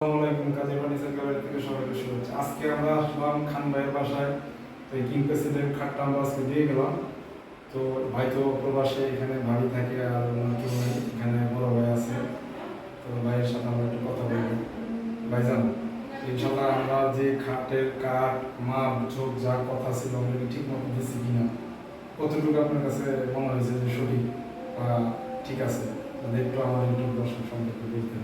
আসসালামু আলাইকুম। কাজী furniture gallery থেকে সবাইকে শুভেচ্ছা। আজকে আমরা আসলাম খান ভাইয়ের বাসায়। তো এই কিং প্রেসিডেন্ট খাটটা আমরা আজকে দিয়ে গেলাম। তো ভাই তো প্রবাসে, এখানে ভাবি থাকে আর ওনার তো এখানে বড় ভাই আছে। তো ভাইয়ের সাথে আমরা একটু কথা বলবো। ভাইজান, ইনশাল্লাহ আমরা যে খাটের কাঠ মাপ ঝোঁক যা কথা ছিল আমরা কি ঠিক মতো দিচ্ছি কিনা, কতটুকু আপনার কাছে মনে হয়েছে যে সঠিক বা ঠিক আছে, তাহলে একটু আমার ইউটিউব দর্শক সম্পর্কে বলতেন।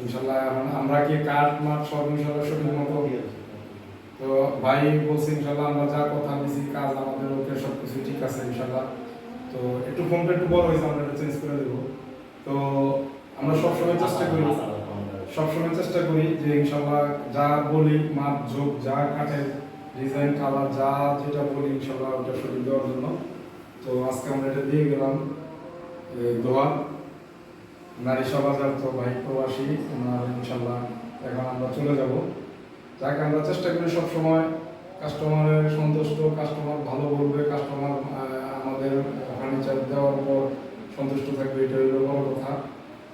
ইনশাল্লাহ আমরা কি কাঠ মাঠ সব ইনশাল্লাহ সঠিক মতো। তো ভাই বলছে ইনশাল্লাহ আমরা যা কথা দিয়েছি কাজ আমাদের ওকে সবকিছু ঠিক আছে ইনশাল্লাহ। তো একটু ফোনটা একটু বড় হয়েছে, আমরা এটা চেঞ্জ করে দেবো। তো আমরা সবসময় চেষ্টা করি যে ইনশাল্লাহ যা বলি মাপ ঝোঁক যা কাঠের ডিজাইন কালার যা যেটা বলি ইনশাল্লাহ ওটা সঠিক দেওয়ার জন্য। তো আজকে আমরা এটা দিয়ে গেলাম দোয়া নারী সমাজার। তো ভাই প্রবাসী ওনার ইনশাল্লাহ এখন আমরা চলে যাব। যাকে আমরা চেষ্টা করি সবসময় কাস্টমারের সন্তুষ্ট, কাস্টমার ভালো বলবে, কাস্টমার আমাদের ফার্নিচার দেওয়ার পর সন্তুষ্ট থাকবে, এটা হলো বড় কথা।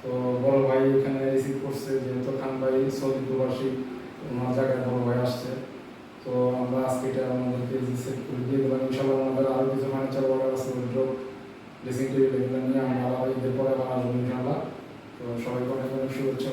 তো বড় ভাই এখানে রিসিভ করছে, যেহেতু খান ভাই সৌদি প্রবাসী, ওনার জায়গায় বড় ভাই আসছে। তো আমরা আজকে এটা আমাদেরকে সেট করে দিয়ে দিলাম। ইনশাল্লাহ আমাদের আরও কিছু ফার্নিচার অর্ডার আছে, ড্রেসিং টেবিল এগুলো নিয়ে আমরা ঈদের পরে আবার আসবো ইনশাল্লাহ। তো সবাইকে অনেক অনেক শুভেচ্ছা।